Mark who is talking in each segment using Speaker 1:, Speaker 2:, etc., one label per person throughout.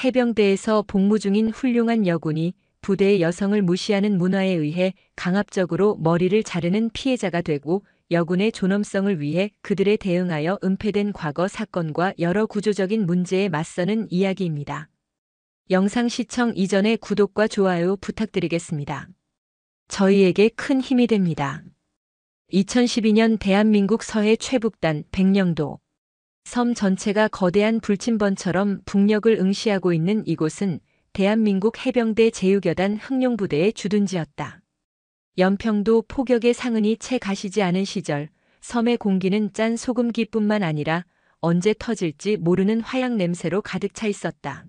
Speaker 1: 해병대에서 복무 중인 훌륭한 여군이 부대의 여성을 무시하는 문화에 의해 강압적으로 머리를 자르는 피해자가 되고 여군의 존엄성을 위해 그들에 대응하여 은폐된 과거 사건과 여러 구조적인 문제에 맞서는 이야기입니다. 영상 시청 이전에 구독과 좋아요 부탁드리겠습니다. 저희에게 큰 힘이 됩니다. 2012년 대한민국 서해 최북단 백령도 섬 전체가 거대한 불침번처럼 북녘을 응시하고 있는 이곳은 대한민국 해병대 제육여단 흑룡부대의 주둔지였다. 연평도 폭격의 상흔이 채 가시지 않은 시절 섬의 공기는 짠 소금기뿐만 아니라 언제 터질지 모르는 화약 냄새로 가득 차 있었다.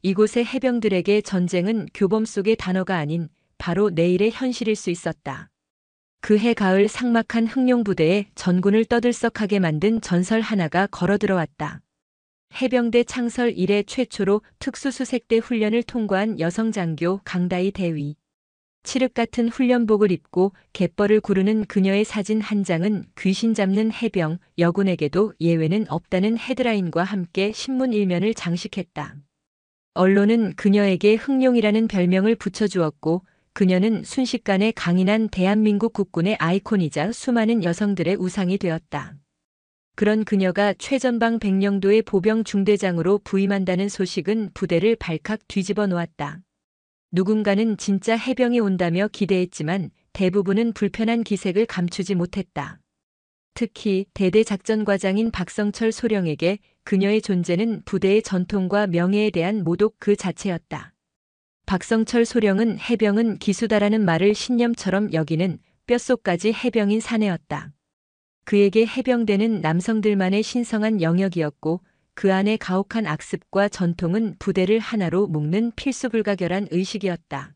Speaker 1: 이곳의 해병들에게 전쟁은 교범 속의 단어가 아닌 바로 내일의 현실일 수 있었다. 그해 가을 삭막한 흑룡부대에 전군을 떠들썩하게 만든 전설 하나가 걸어들어왔다. 해병대 창설 이래 최초로 특수수색대 훈련을 통과한 여성 장교 강다희 대위. 칠흑 같은 훈련복을 입고 갯벌을 구르는 그녀의 사진 한 장은 귀신 잡는 해병 여군에게도 예외는 없다는 헤드라인과 함께 신문 일면을 장식했다. 언론은 그녀에게 흑룡이라는 별명을 붙여주었고 그녀는 순식간에 강인한 대한민국 국군의 아이콘이자 수많은 여성들의 우상이 되었다. 그런 그녀가 최전방 백령도의 보병 중대장으로 부임한다는 소식은 부대를 발칵 뒤집어 놓았다. 누군가는 진짜 해병이 온다며 기대했지만 대부분은 불편한 기색을 감추지 못했다. 특히 대대작전과장인 박성철 소령에게 그녀의 존재는 부대의 전통과 명예에 대한 모독 그 자체였다. 박성철 소령은 해병은 기수다라는 말을 신념처럼 여기는 뼛속까지 해병인 사내였다. 그에게 해병대는 남성들만의 신성한 영역이었고 그 안에 가혹한 악습과 전통은 부대를 하나로 묶는 필수불가결한 의식이었다.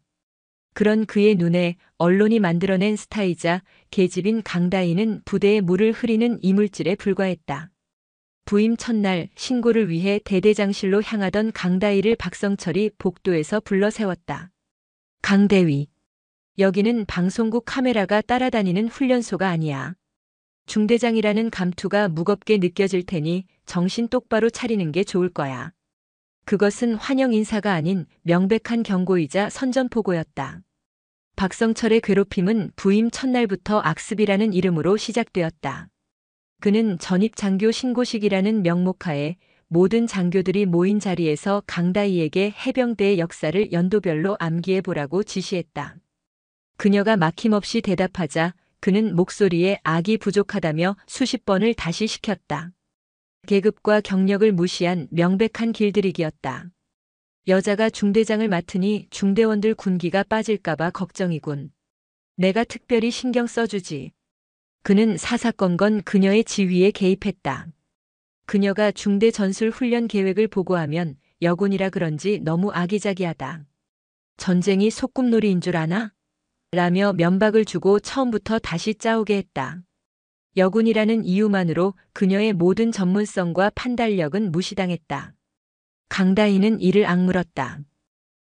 Speaker 1: 그런 그의 눈에 언론이 만들어낸 스타이자 계집인 강다희는 부대에 물을 흐리는 이물질에 불과했다. 부임 첫날 신고를 위해 대대장실로 향하던 강다희를 박성철이 복도에서 불러 세웠다. 강대위, 여기는 방송국 카메라가 따라다니는 훈련소가 아니야. 중대장이라는 감투가 무겁게 느껴질 테니 정신 똑바로 차리는 게 좋을 거야. 그것은 환영 인사가 아닌 명백한 경고이자 선전포고였다. 박성철의 괴롭힘은 부임 첫날부터 악습이라는 이름으로 시작되었다. 그는 전입 장교 신고식이라는 명목하에 모든 장교들이 모인 자리에서 강다희에게 해병대의 역사를 연도별로 암기해보라고 지시했다. 그녀가 막힘없이 대답하자 그는 목소리에 악이 부족하다며 수십 번을 다시 시켰다. 계급과 경력을 무시한 명백한 길들이기였다. 여자가 중대장을 맡으니 중대원들 군기가 빠질까봐 걱정이군. 내가 특별히 신경 써주지. 그는 사사건건 그녀의 지휘에 개입했다. 그녀가 중대 전술 훈련 계획을 보고하면 여군이라 그런지 너무 아기자기하다. 전쟁이 소꿉놀이인 줄 아나? 라며 면박을 주고 처음부터 다시 짜오게 했다. 여군이라는 이유만으로 그녀의 모든 전문성과 판단력은 무시당했다. 강다희는 이를 악물었다.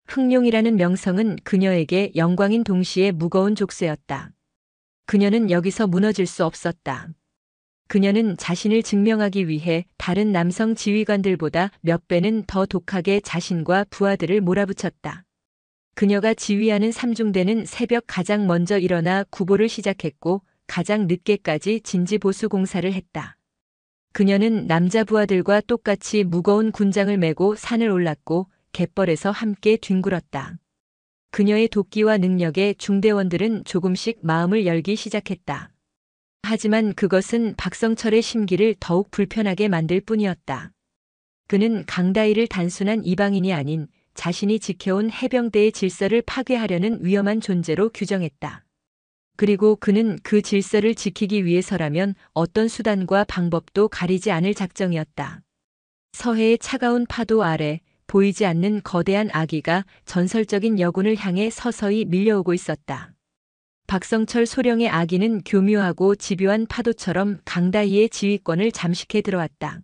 Speaker 1: 흑룡이라는 명성은 그녀에게 영광인 동시에 무거운 족쇄였다. 그녀는 여기서 무너질 수 없었다. 그녀는 자신을 증명하기 위해 다른 남성 지휘관들보다 몇 배는 더 독하게 자신과 부하들을 몰아붙였다. 그녀가 지휘하는 삼중대는 새벽 가장 먼저 일어나 구보를 시작했고 가장 늦게까지 진지보수 공사를 했다. 그녀는 남자 부하들과 똑같이 무거운 군장을 메고 산을 올랐고 갯벌에서 함께 뒹굴었다. 그녀의 도끼와 능력에 중대원들은 조금씩 마음을 열기 시작했다. 하지만 그것은 박성철의 심기를 더욱 불편하게 만들 뿐이었다. 그는 강다희를 단순한 이방인이 아닌 자신이 지켜온 해병대의 질서를 파괴하려는 위험한 존재로 규정했다. 그리고 그는 그 질서를 지키기 위해서라면 어떤 수단과 방법도 가리지 않을 작정이었다. 서해의 차가운 파도 아래 보이지 않는 거대한 아기가 전설적인 여군을 향해 서서히 밀려오고 있었다. 박성철 소령의 아기는 교묘하고 집요한 파도처럼 강다희의 지휘권을 잠식해 들어왔다.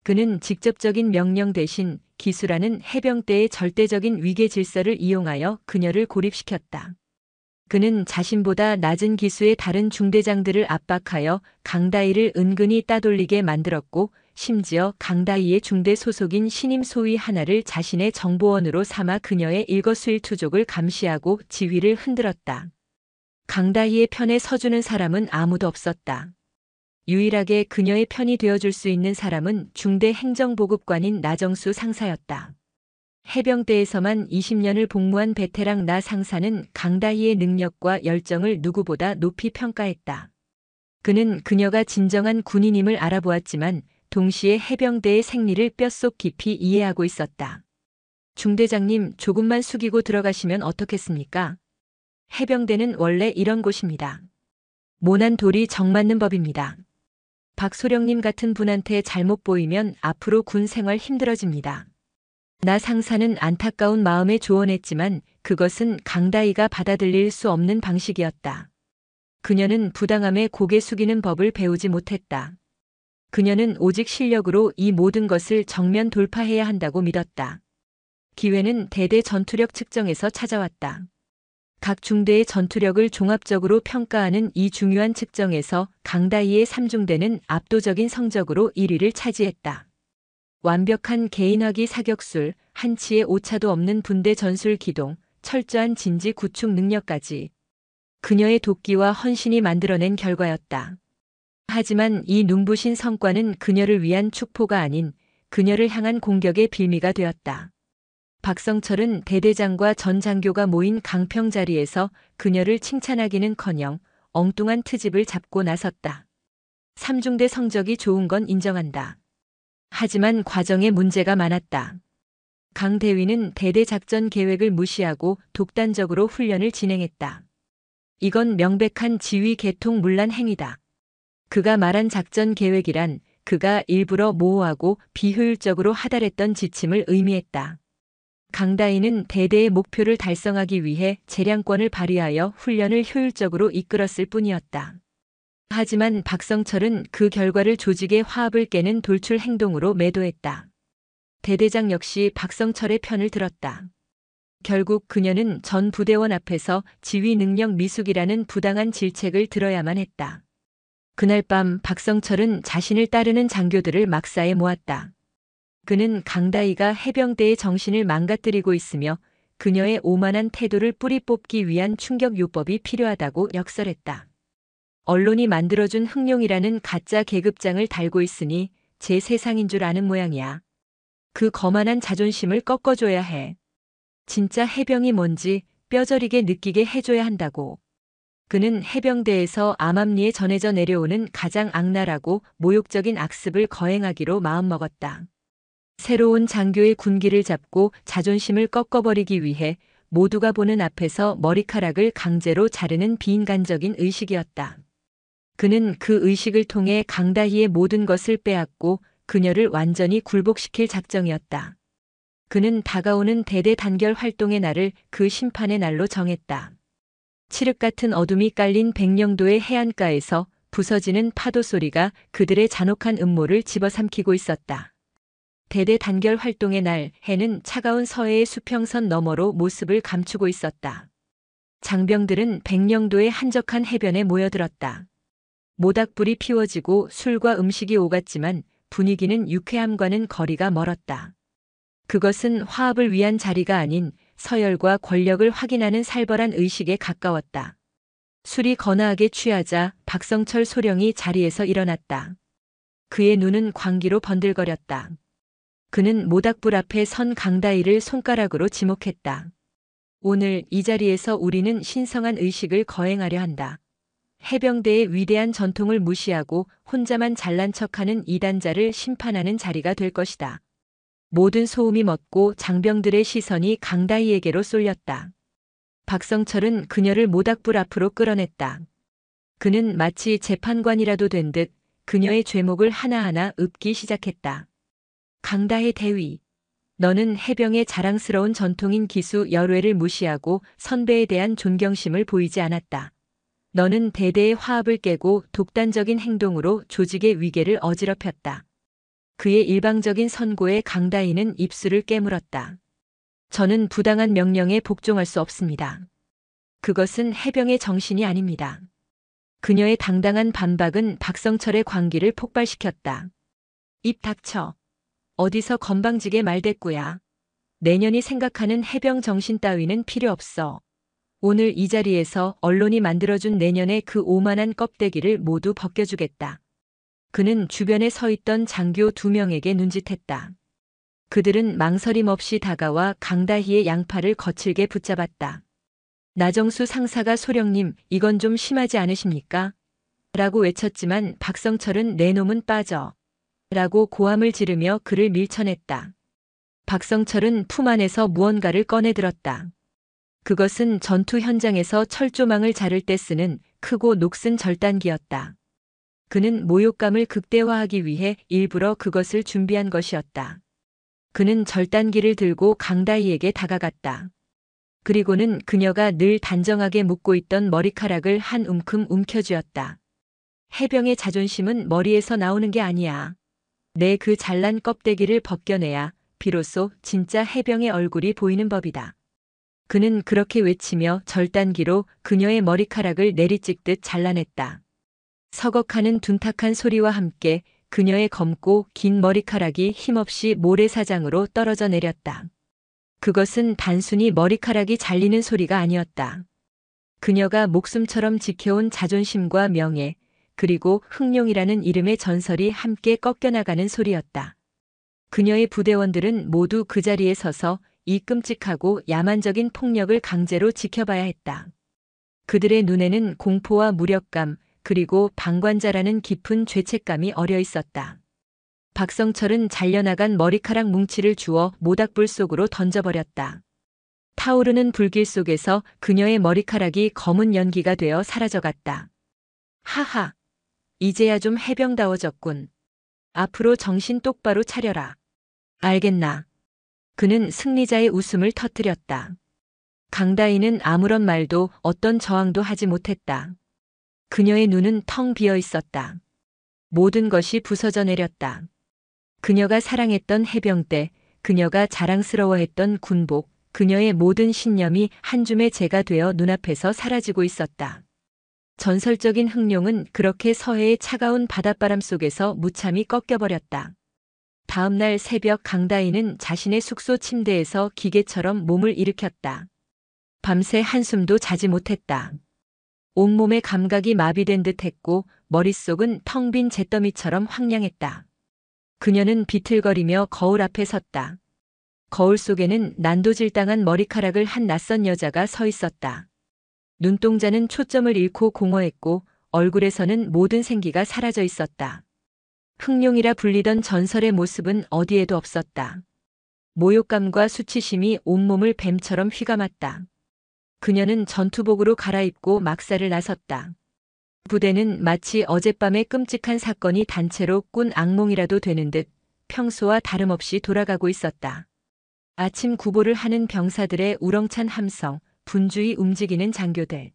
Speaker 1: 그는 직접적인 명령 대신 기수라는 해병대의 절대적인 위계 질서를 이용하여 그녀를 고립시켰다. 그는 자신보다 낮은 기수의 다른 중대장들을 압박하여 강다희를 은근히 따돌리게 만들었고 심지어 강다희의 중대 소속인 신임 소위 하나를 자신의 정보원으로 삼아 그녀의 일거수일투족을 감시하고 지위를 흔들었다. 강다희의 편에 서주는 사람은 아무도 없었다. 유일하게 그녀의 편이 되어줄 수 있는 사람은 중대 행정보급관인 나정수 상사였다. 해병대에서만 20년을 복무한 베테랑 나 상사는 강다희의 능력과 열정을 누구보다 높이 평가했다. 그는 그녀가 진정한 군인임을 알아보았지만 동시에 해병대의 생리를 뼛속 깊이 이해하고 있었다. 중대장님, 조금만 숙이고 들어가시면 어떻겠습니까? 해병대는 원래 이런 곳입니다. 모난 돌이 정맞는 법입니다. 박소령님 같은 분한테 잘못 보이면 앞으로 군 생활 힘들어집니다. 나 상사는 안타까운 마음에 조언했지만 그것은 강다희가 받아들일 수 없는 방식이었다. 그녀는 부당함에 고개 숙이는 법을 배우지 못했다. 그녀는 오직 실력으로 이 모든 것을 정면 돌파해야 한다고 믿었다. 기회는 대대 전투력 측정에서 찾아왔다. 각 중대의 전투력을 종합적으로 평가하는 이 중요한 측정에서 강다희의 3중대는 압도적인 성적으로 1위를 차지했다. 완벽한 개인화기 사격술, 한치의 오차도 없는 분대 전술 기동, 철저한 진지 구축 능력까지 그녀의 도끼와 헌신이 만들어낸 결과였다. 하지만 이 눈부신 성과는 그녀를 위한 축포가 아닌 그녀를 향한 공격의 빌미가 되었다. 박성철은 대대장과 전 장교가 모인 강평 자리에서 그녀를 칭찬하기는커녕 엉뚱한 트집을 잡고 나섰다. 3중대 성적이 좋은 건 인정한다. 하지만 과정에 문제가 많았다. 강 대위는 대대 작전 계획을 무시하고 독단적으로 훈련을 진행했다. 이건 명백한 지휘 개통 문란 행위다. 그가 말한 작전 계획이란 그가 일부러 모호하고 비효율적으로 하달했던 지침을 의미했다. 강다희는 대대의 목표를 달성하기 위해 재량권을 발휘하여 훈련을 효율적으로 이끌었을 뿐이었다. 하지만 박성철은 그 결과를 조직의 화합을 깨는 돌출 행동으로 매도했다. 대대장 역시 박성철의 편을 들었다. 결국 그녀는 전 부대원 앞에서 지휘 능력 미숙이라는 부당한 질책을 들어야만 했다. 그날 밤 박성철은 자신을 따르는 장교들을 막사에 모았다. 그는 강다희가 해병대의 정신을 망가뜨리고 있으며 그녀의 오만한 태도를 뿌리 뽑기 위한 충격요법이 필요하다고 역설했다. 언론이 만들어준 흥룡이라는 가짜 계급장을 달고 있으니 제 세상인 줄 아는 모양이야. 그 거만한 자존심을 꺾어줘야 해. 진짜 해병이 뭔지 뼈저리게 느끼게 해줘야 한다고. 그는 해병대에서 암암리에 전해져 내려오는 가장 악랄하고 모욕적인 악습을 거행하기로 마음먹었다. 새로운 장교의 군기를 잡고 자존심을 꺾어버리기 위해 모두가 보는 앞에서 머리카락을 강제로 자르는 비인간적인 의식이었다. 그는 그 의식을 통해 강다희의 모든 것을 빼앗고 그녀를 완전히 굴복시킬 작정이었다. 그는 다가오는 대대 단결 활동의 날을 그 심판의 날로 정했다. 칠흑 같은 어둠이 깔린 백령도의 해안가에서 부서지는 파도 소리가 그들의 잔혹한 음모를 집어삼키고 있었다. 대대 단결 활동의 날, 해는 차가운 서해의 수평선 너머로 모습을 감추고 있었다. 장병들은 백령도의 한적한 해변에 모여들었다. 모닥불이 피워지고 술과 음식이 오갔지만 분위기는 유쾌함과는 거리가 멀었다. 그것은 화합을 위한 자리가 아닌 서열과 권력을 확인하는 살벌한 의식에 가까웠다. 술이 거나하게 취하자 박성철 소령이 자리에서 일어났다. 그의 눈은 광기로 번들거렸다. 그는 모닥불 앞에 선 강다희를 손가락으로 지목했다. 오늘 이 자리에서 우리는 신성한 의식을 거행하려 한다. 해병대의 위대한 전통을 무시하고 혼자만 잘난 척하는 이단자를 심판하는 자리가 될 것이다. 모든 소음이 멎고 장병들의 시선이 강다희에게로 쏠렸다. 박성철은 그녀를 모닥불 앞으로 끌어냈다. 그는 마치 재판관이라도 된 듯 그녀의 죄목을 하나하나 읊기 시작했다. 강다희 대위, 너는 해병의 자랑스러운 전통인 기수 열외를 무시하고 선배에 대한 존경심을 보이지 않았다. 너는 대대의 화합을 깨고 독단적인 행동으로 조직의 위계를 어지럽혔다. 그의 일방적인 선고에 강다희는 입술을 깨물었다. 저는 부당한 명령에 복종할 수 없습니다. 그것은 해병의 정신이 아닙니다. 그녀의 당당한 반박은 박성철의 광기를 폭발시켰다. 입 닥쳐. 어디서 건방지게 말대꾸야. 내년이 생각하는 해병 정신 따위는 필요 없어. 오늘 이 자리에서 언론이 만들어준 내년의 그 오만한 껍데기를 모두 벗겨주겠다. 그는 주변에 서 있던 장교 2명에게 눈짓했다. 그들은 망설임 없이 다가와 강다희의 양팔을 거칠게 붙잡았다. 나정수 상사가 소령님, 이건 좀 심하지 않으십니까? 라고 외쳤지만 박성철은 내 놈은 빠져. 라고 고함을 지르며 그를 밀쳐냈다. 박성철은 품 안에서 무언가를 꺼내들었다. 그것은 전투 현장에서 철조망을 자를 때 쓰는 크고 녹슨 절단기였다. 그는 모욕감을 극대화하기 위해 일부러 그것을 준비한 것이었다. 그는 절단기를 들고 강다희에게 다가갔다. 그리고는 그녀가 늘 단정하게 묶고 있던 머리카락을 한 움큼 움켜쥐었다. 해병의 자존심은 머리에서 나오는 게 아니야. 내 그 잘난 껍데기를 벗겨내야 비로소 진짜 해병의 얼굴이 보이는 법이다. 그는 그렇게 외치며 절단기로 그녀의 머리카락을 내리찍듯 잘라냈다. 서걱하는 둔탁한 소리와 함께 그녀의 검고 긴 머리카락이 힘없이 모래사장으로 떨어져 내렸다. 그것은 단순히 머리카락이 잘리는 소리가 아니었다. 그녀가 목숨처럼 지켜온 자존심과 명예, 그리고 흥룡이라는 이름의 전설이 함께 꺾여나가는 소리였다. 그녀의 부대원들은 모두 그 자리에 서서 이 끔찍하고 야만적인 폭력을 강제로 지켜봐야 했다. 그들의 눈에는 공포와 무력감, 그리고 방관자라는 깊은 죄책감이 어려 있었다. 박성철은 잘려나간 머리카락 뭉치를 주워 모닥불 속으로 던져버렸다. 타오르는 불길 속에서 그녀의 머리카락이 검은 연기가 되어 사라져갔다. 하하, 이제야 좀 해병다워졌군. 앞으로 정신 똑바로 차려라. 알겠나? 그는 승리자의 웃음을 터뜨렸다. 강다희는 아무런 말도 어떤 저항도 하지 못했다. 그녀의 눈은 텅 비어 있었다. 모든 것이 부서져 내렸다. 그녀가 사랑했던 해병대, 그녀가 자랑스러워했던 군복, 그녀의 모든 신념이 한 줌의 재가 되어 눈앞에서 사라지고 있었다. 전설적인 흥룡은 그렇게 서해의 차가운 바닷바람 속에서 무참히 꺾여버렸다. 다음 날 새벽 강다희는 자신의 숙소 침대에서 기계처럼 몸을 일으켰다. 밤새 한숨도 자지 못했다. 온몸의 감각이 마비된 듯 했고 머릿속은 텅 빈 잿더미처럼 황량했다. 그녀는 비틀거리며 거울 앞에 섰다. 거울 속에는 난도질당한 머리카락을 한 낯선 여자가 서 있었다. 눈동자는 초점을 잃고 공허했고 얼굴에서는 모든 생기가 사라져 있었다. 흥룡이라 불리던 전설의 모습은 어디에도 없었다. 모욕감과 수치심이 온몸을 뱀처럼 휘감았다. 그녀는 전투복으로 갈아입고 막사를 나섰다. 부대는 마치 어젯밤의 끔찍한 사건이 단체로 꾼 악몽이라도 되는 듯 평소와 다름없이 돌아가고 있었다. 아침 구보를 하는 병사들의 우렁찬 함성, 분주히 움직이는 장교들.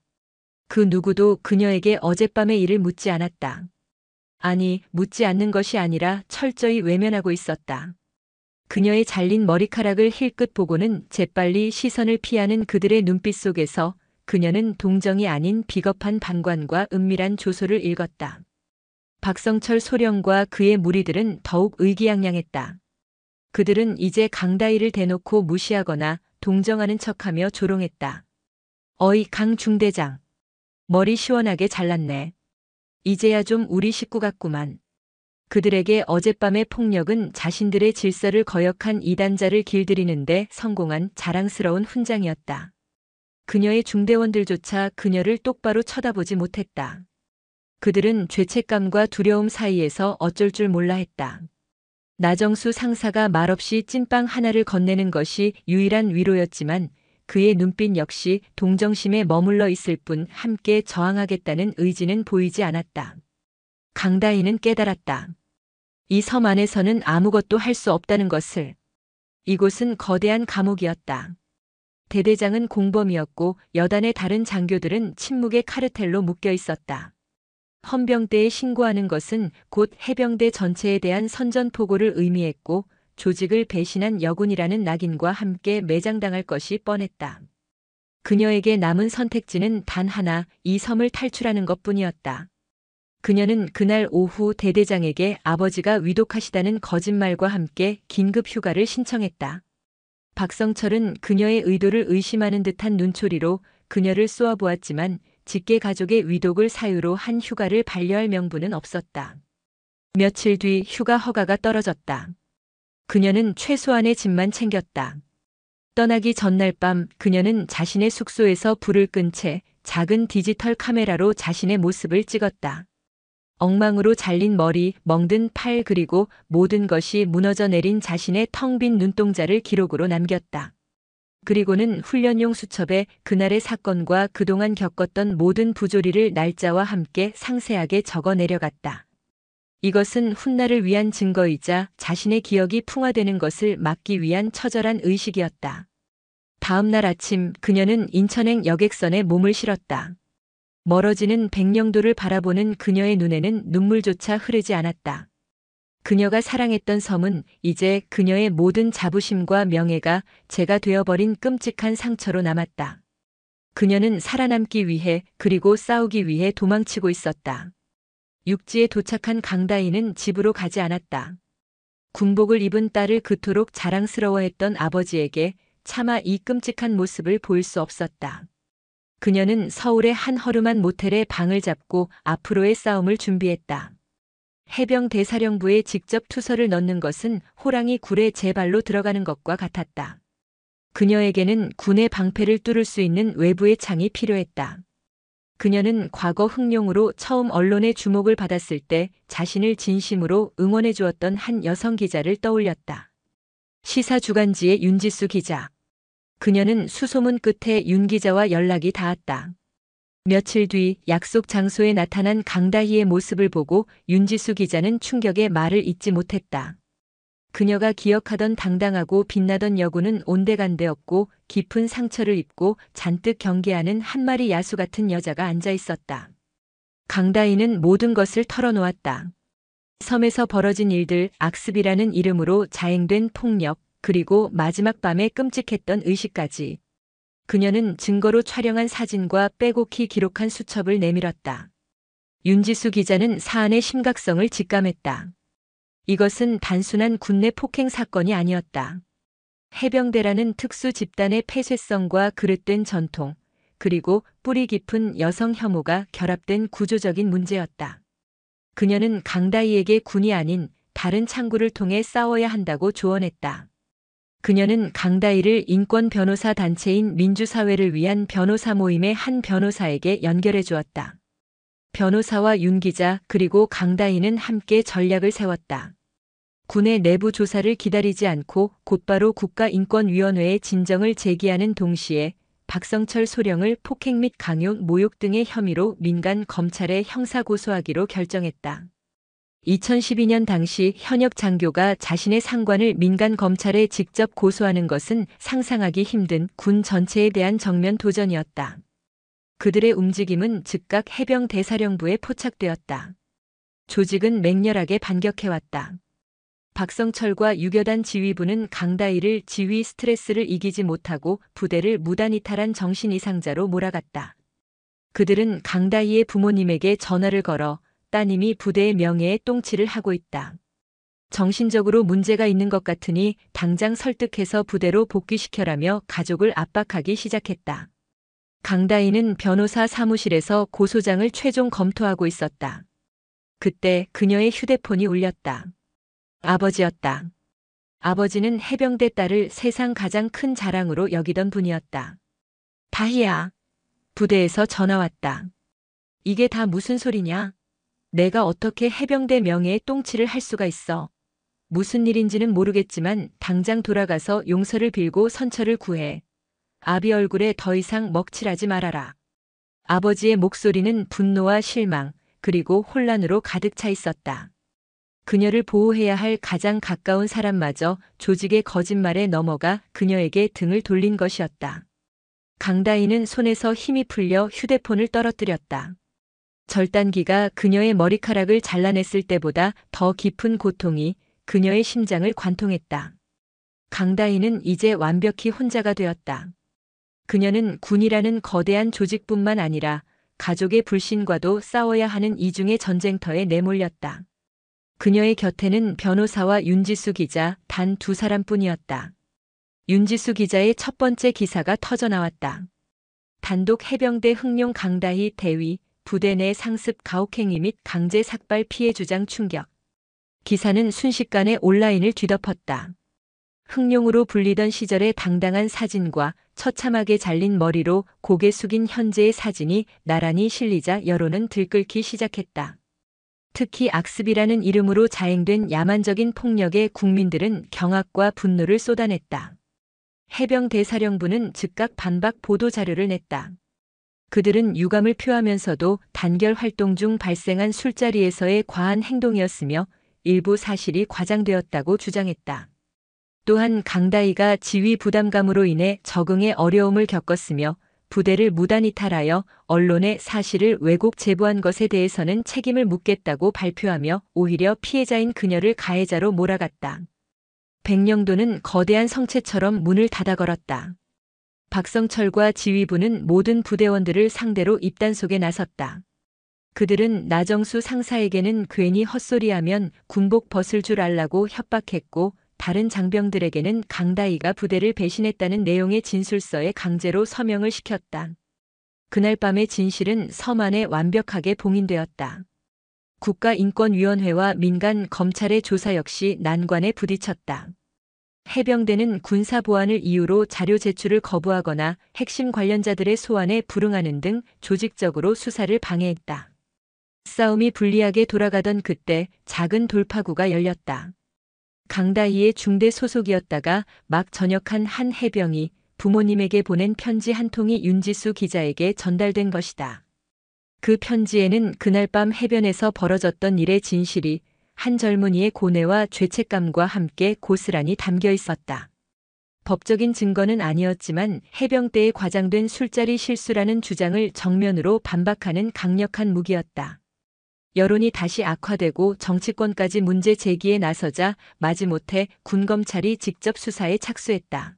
Speaker 1: 그 누구도 그녀에게 어젯밤의 일을 묻지 않았다. 아니, 묻지 않는 것이 아니라 철저히 외면하고 있었다. 그녀의 잘린 머리카락을 힐끗 보고는 재빨리 시선을 피하는 그들의 눈빛 속에서 그녀는 동정이 아닌 비겁한 방관과 은밀한 조소를 읽었다. 박성철 소령과 그의 무리들은 더욱 의기양양했다. 그들은 이제 강다희를 대놓고 무시하거나 동정하는 척하며 조롱했다. 어이 강 중대장. 머리 시원하게 잘랐네. 이제야 좀 우리 식구 같구만. 그들에게 어젯밤의 폭력은 자신들의 질서를 거역한 이단자를 길들이는데 성공한 자랑스러운 훈장이었다. 그녀의 중대원들조차 그녀를 똑바로 쳐다보지 못했다. 그들은 죄책감과 두려움 사이에서 어쩔 줄 몰라 했다. 나정수 상사가 말없이 찐빵 하나를 건네는 것이 유일한 위로였지만 그의 눈빛 역시 동정심에 머물러 있을 뿐 함께 저항하겠다는 의지는 보이지 않았다. 강다희는 깨달았다. 이 섬 안에서는 아무것도 할 수 없다는 것을. 이곳은 거대한 감옥이었다. 대대장은 공범이었고 여단의 다른 장교들은 침묵의 카르텔로 묶여 있었다. 헌병대에 신고하는 것은 곧 해병대 전체에 대한 선전포고를 의미했고 조직을 배신한 여군이라는 낙인과 함께 매장당할 것이 뻔했다. 그녀에게 남은 선택지는 단 하나, 이 섬을 탈출하는 것뿐이었다. 그녀는 그날 오후 대대장에게 아버지가 위독하시다는 거짓말과 함께 긴급 휴가를 신청했다. 박성철은 그녀의 의도를 의심하는 듯한 눈초리로 그녀를 쏘아보았지만 직계 가족의 위독을 사유로 한 휴가를 반려할 명분은 없었다. 며칠 뒤 휴가 허가가 떨어졌다. 그녀는 최소한의 짐만 챙겼다. 떠나기 전날 밤 그녀는 자신의 숙소에서 불을 끈 채 작은 디지털 카메라로 자신의 모습을 찍었다. 엉망으로 잘린 머리, 멍든 팔 그리고 모든 것이 무너져 내린 자신의 텅 빈 눈동자를 기록으로 남겼다. 그리고는 훈련용 수첩에 그날의 사건과 그동안 겪었던 모든 부조리를 날짜와 함께 상세하게 적어 내려갔다. 이것은 훗날을 위한 증거이자 자신의 기억이 풍화되는 것을 막기 위한 처절한 의식이었다. 다음 날 아침 그녀는 인천행 여객선에 몸을 실었다. 멀어지는 백령도를 바라보는 그녀의 눈에는 눈물조차 흐르지 않았다. 그녀가 사랑했던 섬은 이제 그녀의 모든 자부심과 명예가 재가 되어버린 끔찍한 상처로 남았다. 그녀는 살아남기 위해 그리고 싸우기 위해 도망치고 있었다. 육지에 도착한 강다희는 집으로 가지 않았다. 군복을 입은 딸을 그토록 자랑스러워했던 아버지에게 차마 이 끔찍한 모습을 보일 수 없었다. 그녀는 서울의 한 허름한 모텔에 방을 잡고 앞으로의 싸움을 준비했다. 해병 대사령부에 직접 투서를 넣는 것은 호랑이 굴에 제 발로 들어가는 것과 같았다. 그녀에게는 군의 방패를 뚫을 수 있는 외부의 창이 필요했다. 그녀는 과거 흑룡으로 처음 언론의 주목을 받았을 때 자신을 진심으로 응원해 주었던 한 여성 기자를 떠올렸다. 시사 주간지의 윤지수 기자. 그녀는 수소문 끝에 윤 기자와 연락이 닿았다. 며칠 뒤 약속 장소에 나타난 강다희의 모습을 보고 윤지수 기자는 충격에 말을 잇지 못했다. 그녀가 기억하던 당당하고 빛나던 여군은 온데간데없고 깊은 상처를 입고 잔뜩 경계하는 한 마리 야수 같은 여자가 앉아 있었다. 강다희는 모든 것을 털어놓았다. 섬에서 벌어진 일들, 악습이라는 이름으로 자행된 폭력, 그리고 마지막 밤에 끔찍했던 의식까지. 그녀는 증거로 촬영한 사진과 빼곡히 기록한 수첩을 내밀었다. 윤지수 기자는 사안의 심각성을 직감했다. 이것은 단순한 군내 폭행 사건이 아니었다. 해병대라는 특수 집단의 폐쇄성과 그릇된 전통, 그리고 뿌리 깊은 여성 혐오가 결합된 구조적인 문제였다. 그녀는 강다희에게 군이 아닌 다른 창구를 통해 싸워야 한다고 조언했다. 그녀는 강다희를 인권 변호사 단체인 민주사회를 위한 변호사 모임의 한 변호사에게 연결해 주었다. 변호사와 윤 기자 그리고 강다희는 함께 전략을 세웠다. 군의 내부 조사를 기다리지 않고 곧바로 국가인권위원회에 진정을 제기하는 동시에 박성철 소령을 폭행 및 강요, 모욕 등의 혐의로 민간 검찰에 형사 고소하기로 결정했다. 2012년 당시 현역 장교가 자신의 상관을 민간 검찰에 직접 고소하는 것은 상상하기 힘든 군 전체에 대한 정면 도전이었다. 그들의 움직임은 즉각 해병 대사령부에 포착되었다. 조직은 맹렬하게 반격해왔다. 박성철과 유교단 지휘부는 강다희를 지휘 스트레스를 이기지 못하고 부대를 무단 이탈한 정신 이상자로 몰아갔다. 그들은 강다희의 부모님에게 전화를 걸어 따님이 부대의 명예에 똥칠을 하고 있다. 정신적으로 문제가 있는 것 같으니 당장 설득해서 부대로 복귀시켜라며 가족을 압박하기 시작했다. 강다희는 변호사 사무실에서 고소장을 최종 검토하고 있었다. 그때 그녀의 휴대폰이 울렸다. 아버지였다. 아버지는 해병대 딸을 세상 가장 큰 자랑으로 여기던 분이었다. 다희야. 부대에서 전화 왔다. 이게 다 무슨 소리냐? 내가 어떻게 해병대 명예에 똥칠을 할 수가 있어. 무슨 일인지는 모르겠지만 당장 돌아가서 용서를 빌고 선처를 구해. 아비 얼굴에 더 이상 먹칠하지 말아라. 아버지의 목소리는 분노와 실망, 그리고 혼란으로 가득 차 있었다. 그녀를 보호해야 할 가장 가까운 사람마저 조직의 거짓말에 넘어가 그녀에게 등을 돌린 것이었다. 강다희는 손에서 힘이 풀려 휴대폰을 떨어뜨렸다. 절단기가 그녀의 머리카락을 잘라냈을 때보다 더 깊은 고통이 그녀의 심장을 관통했다. 강다희는 이제 완벽히 혼자가 되었다. 그녀는 군이라는 거대한 조직뿐만 아니라 가족의 불신과도 싸워야 하는 이중의 전쟁터에 내몰렸다. 그녀의 곁에는 변호사와 윤지수 기자 단 두 사람뿐이었다. 윤지수 기자의 첫 번째 기사가 터져 나왔다. 단독 해병대 흥룡 강다희 대위, 부대 내 상습 가혹행위 및 강제 삭발 피해 주장 충격. 기사는 순식간에 온라인을 뒤덮었다. 흥룡으로 불리던 시절의 당당한 사진과 처참하게 잘린 머리로 고개 숙인 현재의 사진이 나란히 실리자 여론은 들끓기 시작했다. 특히 악습이라는 이름으로 자행된 야만적인 폭력에 국민들은 경악과 분노를 쏟아냈다. 해병대사령부는 즉각 반박 보도자료를 냈다. 그들은 유감을 표하면서도 단결 활동 중 발생한 술자리에서의 과한 행동이었으며 일부 사실이 과장되었다고 주장했다. 또한 강다희가 지휘 부담감으로 인해 적응에 어려움을 겪었으며 부대를 무단 이탈하여 언론에 사실을 왜곡 제보한 것에 대해서는 책임을 묻겠다고 발표하며 오히려 피해자인 그녀를 가해자로 몰아갔다. 백령도는 거대한 성체처럼 문을 닫아 걸었다. 박성철과 지휘부는 모든 부대원들을 상대로 입단속에 나섰다. 그들은 나정수 상사에게는 괜히 헛소리하면 군복 벗을 줄 알라고 협박했고 다른 장병들에게는 강다희가 부대를 배신했다는 내용의 진술서에 강제로 서명을 시켰다. 그날 밤의 진실은 섬 안에 완벽하게 봉인되었다. 국가인권위원회와 민간 검찰의 조사 역시 난관에 부딪혔다. 해병대는 군사보안을 이유로 자료 제출을 거부하거나 핵심 관련자들의 소환에 불응하는 등 조직적으로 수사를 방해했다. 싸움이 불리하게 돌아가던 그때 작은 돌파구가 열렸다. 강다희의 중대 소속이었다가 막 전역한 한 해병이 부모님에게 보낸 편지 한 통이 윤지수 기자에게 전달된 것이다. 그 편지에는 그날 밤 해변에서 벌어졌던 일의 진실이 한 젊은이의 고뇌와 죄책감과 함께 고스란히 담겨 있었다. 법적인 증거는 아니었지만 해병대에 과장된 술자리 실수라는 주장을 정면으로 반박하는 강력한 무기였다. 여론이 다시 악화되고 정치권까지 문제 제기에 나서자 마지못해 군검찰이 직접 수사에 착수했다.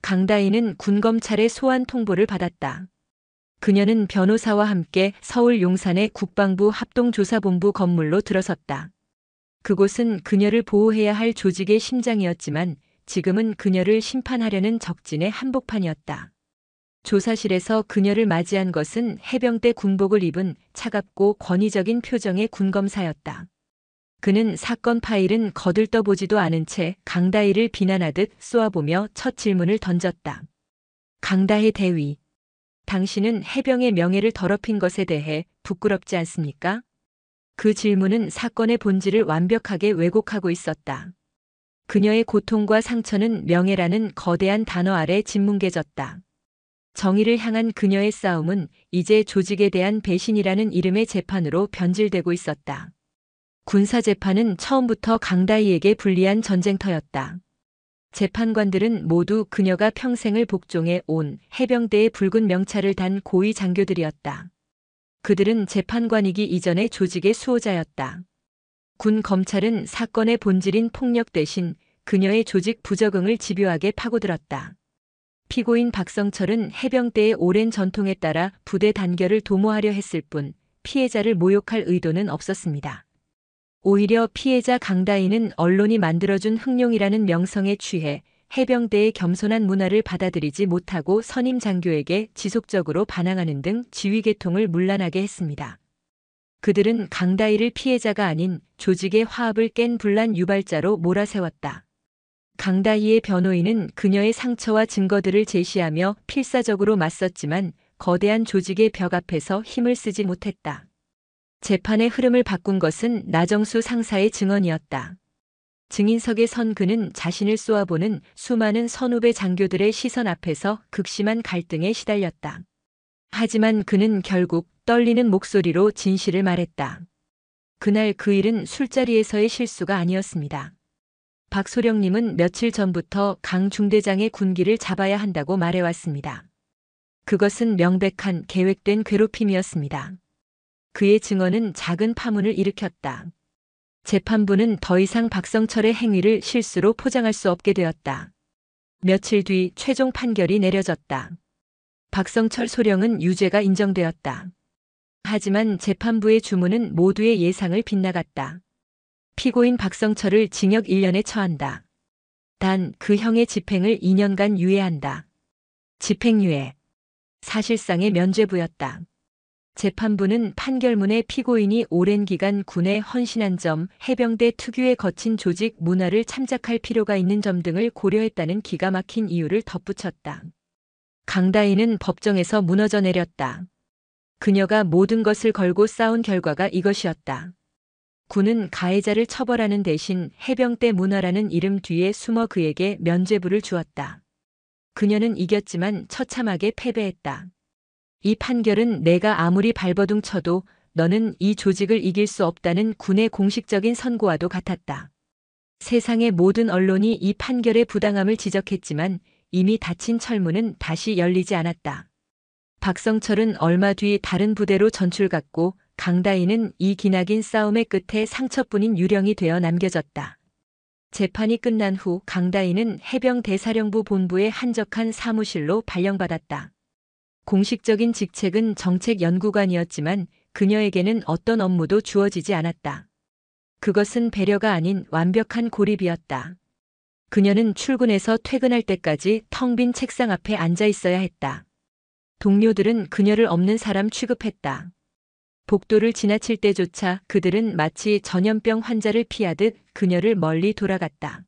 Speaker 1: 강다희는 군검찰의 소환 통보를 받았다. 그녀는 변호사와 함께 서울 용산의 국방부 합동조사본부 건물로 들어섰다. 그곳은 그녀를 보호해야 할 조직의 심장이었지만 지금은 그녀를 심판하려는 적진의 한복판이었다. 조사실에서 그녀를 맞이한 것은 해병대 군복을 입은 차갑고 권위적인 표정의 군검사였다. 그는 사건 파일은 거들떠보지도 않은 채 강다희를 비난하듯 쏘아보며 첫 질문을 던졌다. 강다희 대위, 당신은 해병의 명예를 더럽힌 것에 대해 부끄럽지 않습니까? 그 질문은 사건의 본질을 완벽하게 왜곡하고 있었다. 그녀의 고통과 상처는 명예라는 거대한 단어 아래 짓뭉개졌다. 정의를 향한 그녀의 싸움은 이제 조직에 대한 배신이라는 이름의 재판으로 변질되고 있었다. 군사재판은 처음부터 강다희에게 불리한 전쟁터였다. 재판관들은 모두 그녀가 평생을 복종해 온 해병대의 붉은 명찰을 단 고위 장교들이었다. 그들은 재판관이기 이전의 조직의 수호자였다. 군 검찰은 사건의 본질인 폭력 대신 그녀의 조직 부적응을 집요하게 파고들었다. 피고인 박성철은 해병대의 오랜 전통에 따라 부대 단결을 도모하려 했을 뿐 피해자를 모욕할 의도는 없었습니다. 오히려 피해자 강다희는 언론이 만들어준 흥룡이라는 명성에 취해 해병대의 겸손한 문화를 받아들이지 못하고 선임 장교에게 지속적으로 반항하는 등 지휘계통을 문란하게 했습니다. 그들은 강다희를 피해자가 아닌 조직의 화합을 깬 분란 유발자로 몰아세웠다. 강다희의 변호인은 그녀의 상처와 증거들을 제시하며 필사적으로 맞섰지만 거대한 조직의 벽 앞에서 힘을 쓰지 못했다. 재판의 흐름을 바꾼 것은 나정수 상사의 증언이었다. 증인석에 선 그는 자신을 쏘아보는 수많은 선후배 장교들의 시선 앞에서 극심한 갈등에 시달렸다. 하지만 그는 결국 떨리는 목소리로 진실을 말했다. 그날 그 일은 술자리에서의 실수가 아니었습니다. 박소령님은 며칠 전부터 강 중대장의 군기를 잡아야 한다고 말해왔습니다. 그것은 명백한 계획된 괴롭힘이었습니다. 그의 증언은 작은 파문을 일으켰다. 재판부는 더 이상 박성철의 행위를 실수로 포장할 수 없게 되었다. 며칠 뒤 최종 판결이 내려졌다. 박성철 소령은 유죄가 인정되었다. 하지만 재판부의 주문은 모두의 예상을 빗나갔다. 피고인 박성철을 징역 1년에 처한다. 단 그 형의 집행을 2년간 유예한다. 집행유예. 사실상의 면죄부였다. 재판부는 판결문에 피고인이 오랜 기간 군에 헌신한 점, 해병대 특유의 거친 조직 문화를 참작할 필요가 있는 점 등을 고려했다는 기가 막힌 이유를 덧붙였다. 강다희는 법정에서 무너져 내렸다. 그녀가 모든 것을 걸고 싸운 결과가 이것이었다. 군은 가해자를 처벌하는 대신 해병대 문화라는 이름 뒤에 숨어 그에게 면죄부를 주었다. 그녀는 이겼지만 처참하게 패배했다. 이 판결은 내가 아무리 발버둥 쳐도 너는 이 조직을 이길 수 없다는 군의 공식적인 선고와도 같았다. 세상의 모든 언론이 이 판결의 부당함을 지적했지만 이미 닫힌 철문은 다시 열리지 않았다. 박성철은 얼마 뒤 다른 부대로 전출 갔고 강다희는 이 기나긴 싸움의 끝에 상처뿐인 유령이 되어 남겨졌다. 재판이 끝난 후 강다희는 해병대사령부 본부의 한적한 사무실로 발령받았다. 공식적인 직책은 정책연구관이었지만 그녀에게는 어떤 업무도 주어지지 않았다. 그것은 배려가 아닌 완벽한 고립이었다. 그녀는 출근해서 퇴근할 때까지 텅 빈 책상 앞에 앉아 있어야 했다. 동료들은 그녀를 없는 사람 취급했다. 복도를 지나칠 때조차 그들은 마치 전염병 환자를 피하듯 그녀를 멀리 돌아갔다.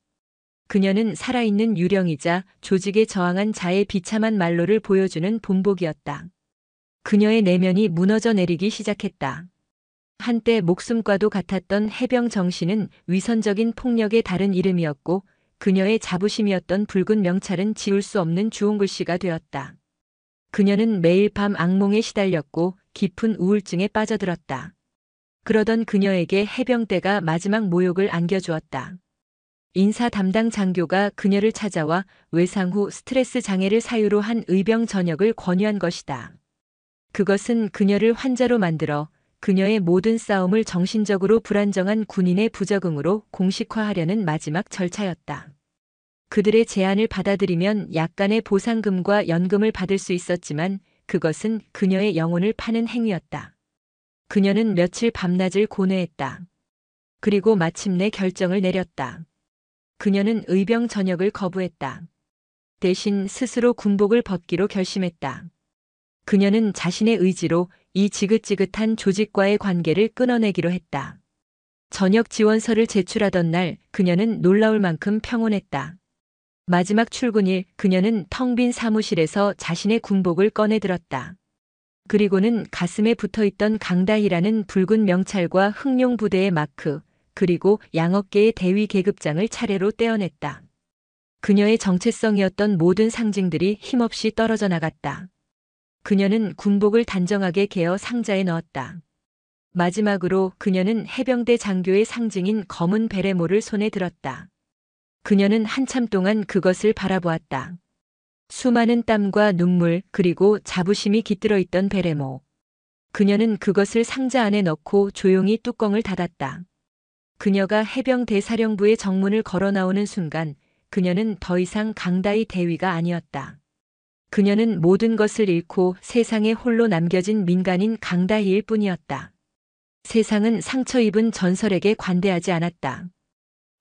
Speaker 1: 그녀는 살아있는 유령이자 조직에 저항한 자의 비참한 말로를 보여주는 본보기였다. 그녀의 내면이 무너져 내리기 시작했다. 한때 목숨과도 같았던 해병 정신은 위선적인 폭력의 다른 이름이었고 그녀의 자부심이었던 붉은 명찰은 지울 수 없는 주홍글씨가 되었다. 그녀는 매일 밤 악몽에 시달렸고 깊은 우울증에 빠져들었다. 그러던 그녀에게 해병대가 마지막 모욕을 안겨주었다. 인사 담당 장교가 그녀를 찾아와 외상 후 스트레스 장애를 사유로 한 의병 전역을 권유한 것이다. 그것은 그녀를 환자로 만들어 그녀의 모든 싸움을 정신적으로 불안정한 군인의 부적응으로 공식화하려는 마지막 절차였다. 그들의 제안을 받아들이면 약간의 보상금과 연금을 받을 수 있었지만 그것은 그녀의 영혼을 파는 행위였다. 그녀는 며칠 밤낮을 고뇌했다. 그리고 마침내 결정을 내렸다. 그녀는 의병 전역을 거부했다. 대신 스스로 군복을 벗기로 결심했다. 그녀는 자신의 의지로 이 지긋지긋한 조직과의 관계를 끊어내기로 했다. 전역 지원서를 제출하던 날 그녀는 놀라울 만큼 평온했다. 마지막 출근일 그녀는 텅 빈 사무실에서 자신의 군복을 꺼내 들었다. 그리고는 가슴에 붙어있던 강다희라는 붉은 명찰과 흑룡 부대의 마크, 그리고 양어깨의 대위 계급장을 차례로 떼어냈다. 그녀의 정체성이었던 모든 상징들이 힘없이 떨어져 나갔다. 그녀는 군복을 단정하게 개어 상자에 넣었다. 마지막으로 그녀는 해병대 장교의 상징인 검은 베레모를 손에 들었다. 그녀는 한참 동안 그것을 바라보았다. 수많은 땀과 눈물 그리고 자부심이 깃들어 있던 베레모. 그녀는 그것을 상자 안에 넣고 조용히 뚜껑을 닫았다. 그녀가 해병대 사령부의 정문을 걸어 나오는 순간 그녀는 더 이상 강다희 대위가 아니었다. 그녀는 모든 것을 잃고 세상에 홀로 남겨진 민간인 강다희일 뿐이었다. 세상은 상처 입은 전설에게 관대하지 않았다.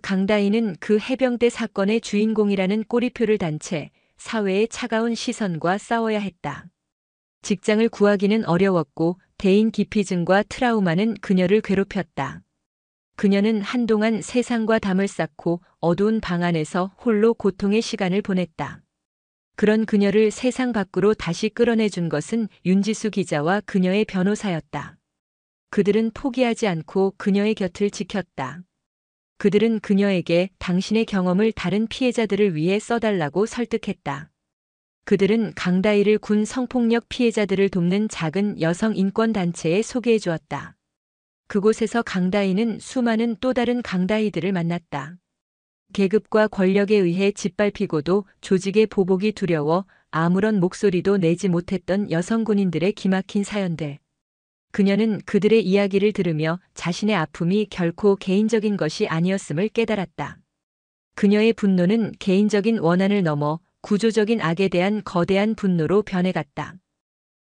Speaker 1: 강다희는 그 해병대 사건의 주인공이라는 꼬리표를 단 채 사회의 차가운 시선과 싸워야 했다. 직장을 구하기는 어려웠고 대인 기피증과 트라우마는 그녀를 괴롭혔다. 그녀는 한동안 세상과 담을 쌓고 어두운 방 안에서 홀로 고통의 시간을 보냈다. 그런 그녀를 세상 밖으로 다시 끌어내준 것은 윤지수 기자와 그녀의 변호사였다. 그들은 포기하지 않고 그녀의 곁을 지켰다. 그들은 그녀에게 당신의 경험을 다른 피해자들을 위해 써달라고 설득했다. 그들은 강다희를 군 성폭력 피해자들을 돕는 작은 여성 인권단체에 소개해 주었다. 그곳에서 강다희는 수많은 또 다른 강다희들을 만났다. 계급과 권력에 의해 짓밟히고도 조직의 보복이 두려워 아무런 목소리도 내지 못했던 여성 군인들의 기막힌 사연들. 그녀는 그들의 이야기를 들으며 자신의 아픔이 결코 개인적인 것이 아니었음을 깨달았다. 그녀의 분노는 개인적인 원한을 넘어 구조적인 악에 대한 거대한 분노로 변해갔다.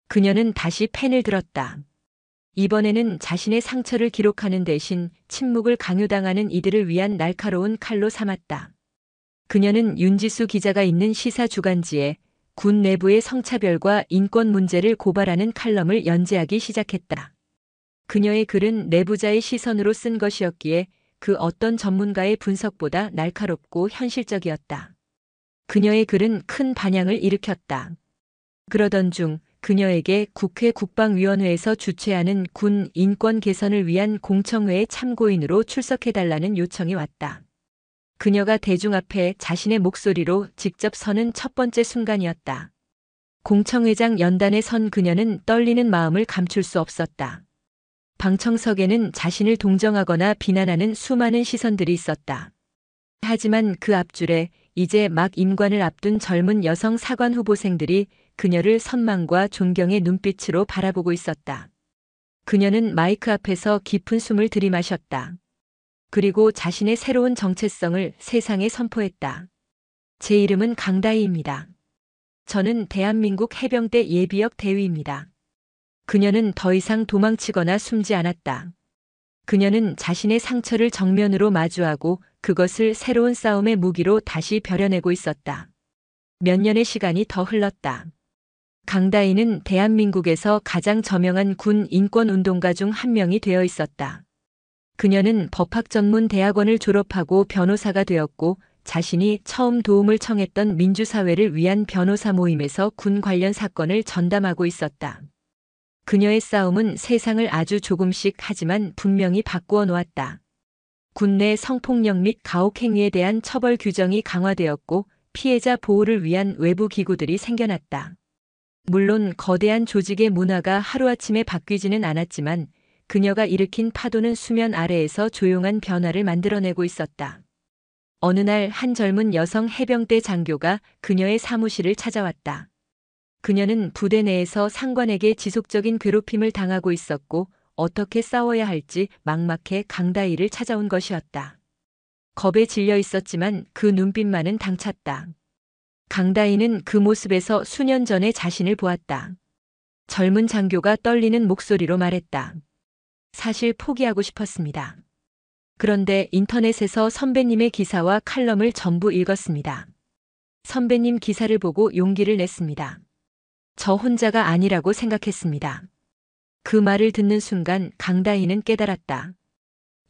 Speaker 1: 그녀는 다시 펜을 들었다. 이번에는 자신의 상처를 기록하는 대신 침묵을 강요당하는 이들을 위한 날카로운 칼로 삼았다. 그녀는 윤지수 기자가 있는 시사 주간지에 군 내부의 성차별과 인권 문제를 고발하는 칼럼을 연재하기 시작했다. 그녀의 글은 내부자의 시선으로 쓴 것이었기에 그 어떤 전문가의 분석보다 날카롭고 현실적이었다. 그녀의 글은 큰 반향을 일으켰다. 그러던 중 그녀에게 국회 국방위원회에서 주최하는 군 인권 개선을 위한 공청회의 참고인으로 출석해달라는 요청이 왔다. 그녀가 대중 앞에 자신의 목소리로 직접 서는 첫 번째 순간이었다. 공청회장 연단에 선 그녀는 떨리는 마음을 감출 수 없었다. 방청석에는 자신을 동정하거나 비난하는 수많은 시선들이 있었다. 하지만 그 앞줄에 이제 막 임관을 앞둔 젊은 여성 사관 후보생들이 그녀를 선망과 존경의 눈빛으로 바라보고 있었다. 그녀는 마이크 앞에서 깊은 숨을 들이마셨다. 그리고 자신의 새로운 정체성을 세상에 선포했다. 제 이름은 강다희입니다. 저는 대한민국 해병대 예비역 대위입니다. 그녀는 더 이상 도망치거나 숨지 않았다. 그녀는 자신의 상처를 정면으로 마주하고 그것을 새로운 싸움의 무기로 다시 벼려내고 있었다. 몇 년의 시간이 더 흘렀다. 강다희는 대한민국에서 가장 저명한 군 인권운동가 중 한 명이 되어 있었다. 그녀는 법학전문대학원을 졸업하고 변호사가 되었고 자신이 처음 도움을 청했던 민주사회를 위한 변호사 모임에서 군 관련 사건을 전담하고 있었다. 그녀의 싸움은 세상을 아주 조금씩 하지만 분명히 바꾸어 놓았다. 군 내 성폭력 및 가혹행위에 대한 처벌 규정이 강화되었고 피해자 보호를 위한 외부 기구들이 생겨났다. 물론 거대한 조직의 문화가 하루아침에 바뀌지는 않았지만 그녀가 일으킨 파도는 수면 아래에서 조용한 변화를 만들어내고 있었다. 어느 날 한 젊은 여성 해병대 장교가 그녀의 사무실을 찾아왔다. 그녀는 부대 내에서 상관에게 지속적인 괴롭힘을 당하고 있었고 어떻게 싸워야 할지 막막해 강다희를 찾아온 것이었다. 겁에 질려 있었지만 그 눈빛만은 당찼다. 강다희는 그 모습에서 수년 전의 자신을 보았다. 젊은 장교가 떨리는 목소리로 말했다. 사실 포기하고 싶었습니다. 그런데 인터넷에서 선배님의 기사와 칼럼을 전부 읽었습니다. 선배님 기사를 보고 용기를 냈습니다. 저 혼자가 아니라고 생각했습니다. 그 말을 듣는 순간 강다희는 깨달았다.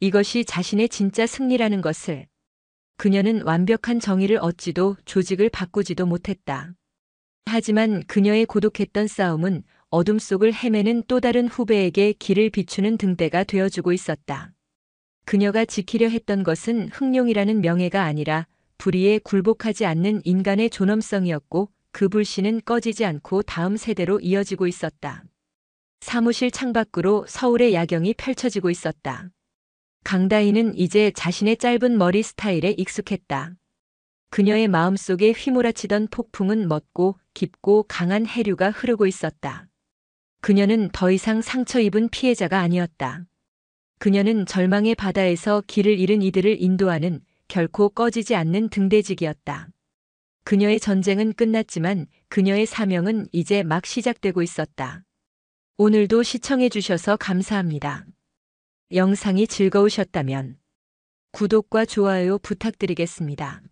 Speaker 1: 이것이 자신의 진짜 승리라는 것을. 그녀는 완벽한 정의를 얻지도 조직을 바꾸지도 못했다. 하지만 그녀의 고독했던 싸움은 어둠 속을 헤매는 또 다른 후배에게 길을 비추는 등대가 되어주고 있었다. 그녀가 지키려 했던 것은 흥룡이라는 명예가 아니라 불의에 굴복하지 않는 인간의 존엄성이었고 그 불씨는 꺼지지 않고 다음 세대로 이어지고 있었다. 사무실 창밖으로 서울의 야경이 펼쳐지고 있었다. 강다희는 이제 자신의 짧은 머리 스타일에 익숙했다. 그녀의 마음속에 휘몰아치던 폭풍은 멎고 깊고 강한 해류가 흐르고 있었다. 그녀는 더 이상 상처 입은 피해자가 아니었다. 그녀는 절망의 바다에서 길을 잃은 이들을 인도하는 결코 꺼지지 않는 등대직이었다. 그녀의 전쟁은 끝났지만 그녀의 사명은 이제 막 시작되고 있었다. 오늘도 시청해 주셔서 감사합니다. 영상이 즐거우셨다면 구독과 좋아요 부탁드리겠습니다.